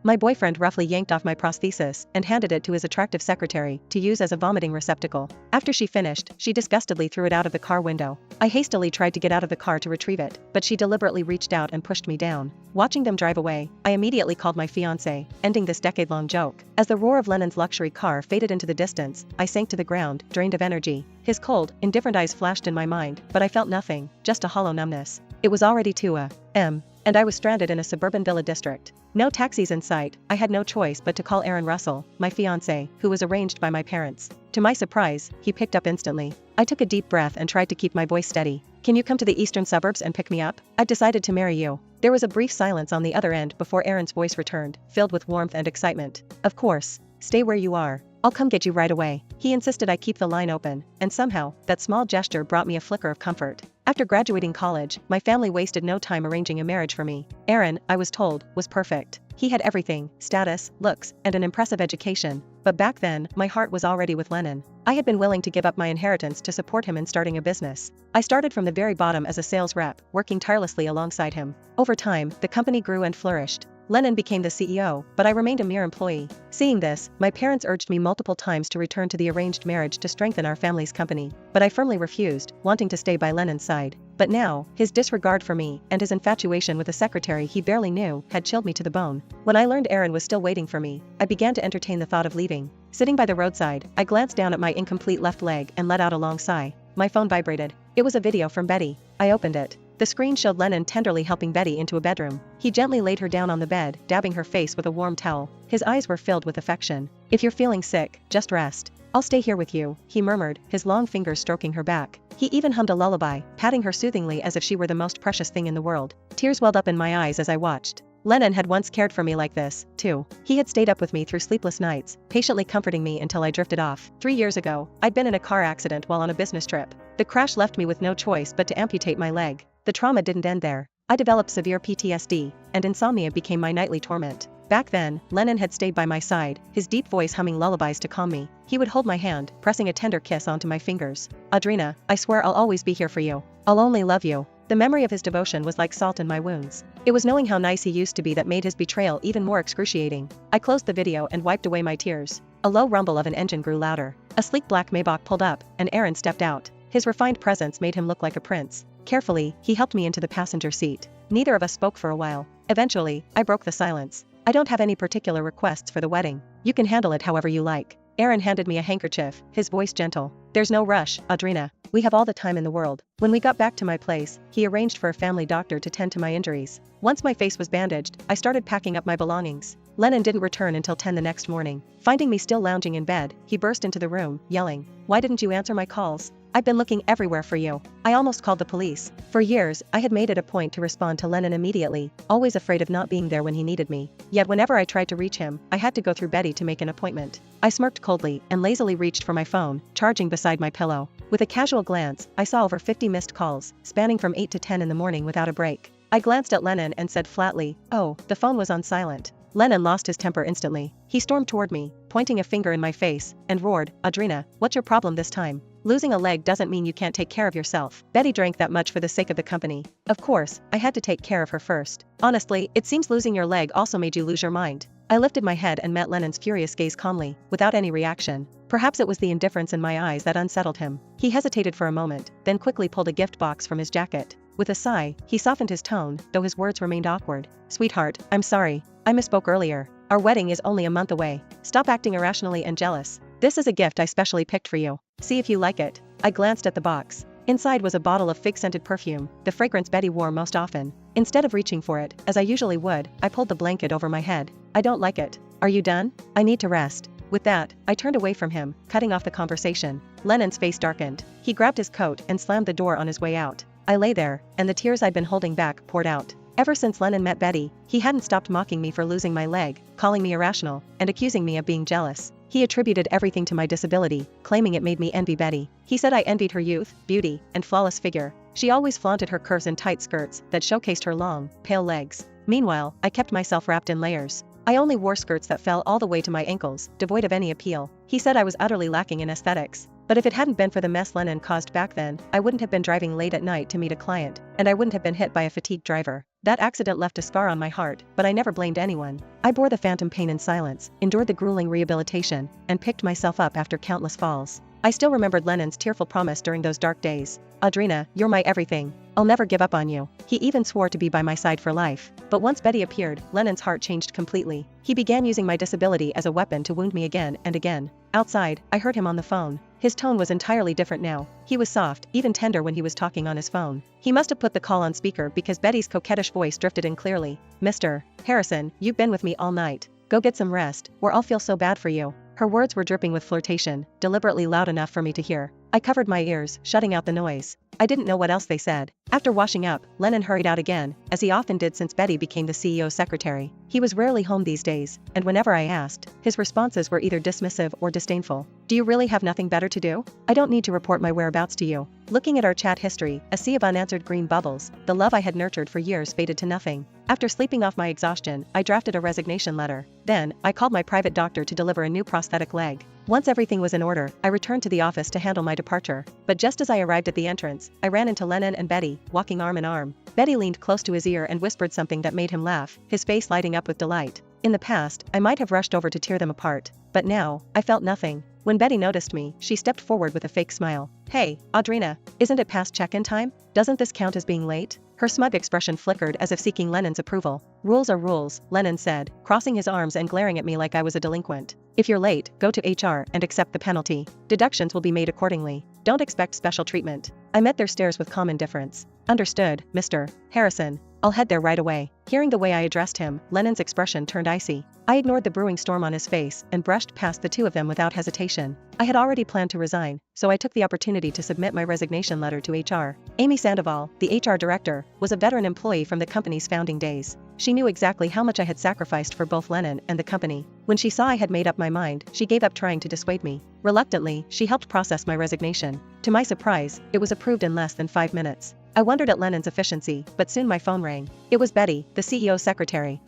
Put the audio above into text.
My boyfriend roughly yanked off my prosthesis and handed it to his attractive secretary to use as a vomiting receptacle. After she finished, she disgustedly threw it out of the car window. I hastily tried to get out of the car to retrieve it, but she deliberately reached out and pushed me down. Watching them drive away, I immediately called my fiancé, ending this decade-long joke. As the roar of Lennon's luxury car faded into the distance, I sank to the ground, drained of energy. His cold, indifferent eyes flashed in my mind, but I felt nothing, just a hollow numbness. It was already 2 a.m. and I was stranded in a suburban villa district. No taxis in sight. I had no choice but to call Aaron Russell, my fiancé, who was arranged by my parents. To my surprise, he picked up instantly. I took a deep breath and tried to keep my voice steady. "Can you come to the eastern suburbs and pick me up? I've decided to marry you." There was a brief silence on the other end before Aaron's voice returned, filled with warmth and excitement. "Of course. Stay where you are. I'll come get you right away." He insisted I keep the line open, and somehow, that small gesture brought me a flicker of comfort. After graduating college, my family wasted no time arranging a marriage for me. Aaron, I was told, was perfect. He had everything: status, looks, and an impressive education. But back then, my heart was already with Lennon. I had been willing to give up my inheritance to support him in starting a business. I started from the very bottom as a sales rep, working tirelessly alongside him. Over time, the company grew and flourished. Lennon became the CEO, but I remained a mere employee. Seeing this, my parents urged me multiple times to return to the arranged marriage to strengthen our family's company, but I firmly refused, wanting to stay by Lennon's side. But now, his disregard for me and his infatuation with a secretary he barely knew had chilled me to the bone. When I learned Aaron was still waiting for me, I began to entertain the thought of leaving. Sitting by the roadside, I glanced down at my incomplete left leg and let out a long sigh. My phone vibrated. It was a video from Betty. I opened it. The screen showed Lennon tenderly helping Betty into a bedroom. He gently laid her down on the bed, dabbing her face with a warm towel. His eyes were filled with affection. "If you're feeling sick, just rest. I'll stay here with you," he murmured, his long fingers stroking her back. He even hummed a lullaby, patting her soothingly as if she were the most precious thing in the world. Tears welled up in my eyes as I watched. Lennon had once cared for me like this, too. He had stayed up with me through sleepless nights, patiently comforting me until I drifted off. 3 years ago, I'd been in a car accident while on a business trip. The crash left me with no choice but to amputate my leg. The trauma didn't end there. I developed severe PTSD, and insomnia became my nightly torment. Back then, Lennon had stayed by my side, his deep voice humming lullabies to calm me. He would hold my hand, pressing a tender kiss onto my fingers. "Audrina, I swear I'll always be here for you. I'll only love you." The memory of his devotion was like salt in my wounds. It was knowing how nice he used to be that made his betrayal even more excruciating. I closed the video and wiped away my tears. A low rumble of an engine grew louder. A sleek black Maybach pulled up, and Aaron stepped out. His refined presence made him look like a prince. Carefully, he helped me into the passenger seat. Neither of us spoke for a while. Eventually, I broke the silence. "I don't have any particular requests for the wedding. You can handle it however you like." Aaron handed me a handkerchief, his voice gentle. "There's no rush, Audrina. We have all the time in the world." When we got back to my place, he arranged for a family doctor to tend to my injuries. Once my face was bandaged, I started packing up my belongings. Lennon didn't return until 10 the next morning. Finding me still lounging in bed, he burst into the room, yelling, "Why didn't you answer my calls? I've been looking everywhere for you." I almost called the police. For years, I had made it a point to respond to Lennon immediately, always afraid of not being there when he needed me. Yet whenever I tried to reach him, I had to go through Betty to make an appointment. I smirked coldly and lazily reached for my phone, charging beside my pillow. With a casual glance, I saw over 50 missed calls, spanning from 8 to 10 in the morning without a break. I glanced at Lennon and said flatly, "Oh." The phone was on silent. Lennon lost his temper instantly. He stormed toward me, pointing a finger in my face, and roared, "Audrina, what's your problem this time? Losing a leg doesn't mean you can't take care of yourself. Betty drank that much for the sake of the company." Of course, I had to take care of her first. "Honestly, it seems losing your leg also made you lose your mind." I lifted my head and met Lennon's furious gaze calmly, without any reaction. Perhaps it was the indifference in my eyes that unsettled him. He hesitated for a moment, then quickly pulled a gift box from his jacket. With a sigh, he softened his tone, though his words remained awkward. "Sweetheart, I'm sorry. I misspoke earlier. Our wedding is only a month away. Stop acting irrationally and jealous. This is a gift I specially picked for you. See if you like it." I glanced at the box. Inside was a bottle of fig-scented perfume, the fragrance Betty wore most often. Instead of reaching for it, as I usually would, I pulled the blanket over my head. "I don't like it. Are you done? I need to rest." With that, I turned away from him, cutting off the conversation. Lennon's face darkened. He grabbed his coat and slammed the door on his way out. I lay there, and the tears I'd been holding back poured out. Ever since Lennon met Betty, he hadn't stopped mocking me for losing my leg, calling me irrational, and accusing me of being jealous. He attributed everything to my disability, claiming it made me envy Betty. He said I envied her youth, beauty, and flawless figure. She always flaunted her curves in tight skirts that showcased her long, pale legs. Meanwhile, I kept myself wrapped in layers. I only wore skirts that fell all the way to my ankles, devoid of any appeal. He said I was utterly lacking in aesthetics. But if it hadn't been for the mess Lennon caused back then, I wouldn't have been driving late at night to meet a client, and I wouldn't have been hit by a fatigued driver. That accident left a scar on my heart, but I never blamed anyone. I bore the phantom pain in silence, endured the grueling rehabilitation, and picked myself up after countless falls. I still remembered Lennon's tearful promise during those dark days. Audrina, you're my everything. I'll never give up on you. He even swore to be by my side for life. But once Betty appeared, Lennon's heart changed completely. He began using my disability as a weapon to wound me again and again. Outside, I heard him on the phone. His tone was entirely different now. He was soft, even tender when he was talking on his phone. He must have put the call on speaker because Betty's coquettish voice drifted in clearly. Mr. Harrison, you've been with me all night. Go get some rest, or I'll feel so bad for you. Her words were dripping with flirtation, deliberately loud enough for me to hear. I covered my ears, shutting out the noise. I didn't know what else they said. After washing up, Lennon hurried out again, as he often did since Betty became the CEO's secretary. He was rarely home these days, and whenever I asked, his responses were either dismissive or disdainful. Do you really have nothing better to do? I don't need to report my whereabouts to you. Looking at our chat history, a sea of unanswered green bubbles, the love I had nurtured for years faded to nothing. After sleeping off my exhaustion, I drafted a resignation letter. Then, I called my private doctor to deliver a new prosthetic leg. Once everything was in order, I returned to the office to handle my departure. But just as I arrived at the entrance, I ran into Lennon and Betty, walking arm in arm. Betty leaned close to his ear and whispered something that made him laugh, his face lighting up with delight. In the past, I might have rushed over to tear them apart. But now, I felt nothing. When Betty noticed me, she stepped forward with a fake smile. Hey, Audrina, isn't it past check-in time? Doesn't this count as being late? Her smug expression flickered as if seeking Lennon's approval. Rules are rules, Lennon said, crossing his arms and glaring at me like I was a delinquent. If you're late, go to HR and accept the penalty. Deductions will be made accordingly. Don't expect special treatment. I met their stares with calm indifference. Understood, Mr. Harrison. I'll head there right away. Hearing the way I addressed him, Lennon's expression turned icy. I ignored the brewing storm on his face and brushed past the two of them without hesitation. I had already planned to resign, so I took the opportunity to submit my resignation letter to HR. Amy Sandoval, the HR director, was a veteran employee from the company's founding days. She knew exactly how much I had sacrificed for both Lennon and the company. When she saw I had made up my mind, she gave up trying to dissuade me. Reluctantly, she helped process my resignation. To my surprise, it was approved in less than 5 minutes. I wondered at Lennon's efficiency, but soon my phone rang. It was Betty, the CEO's secretary.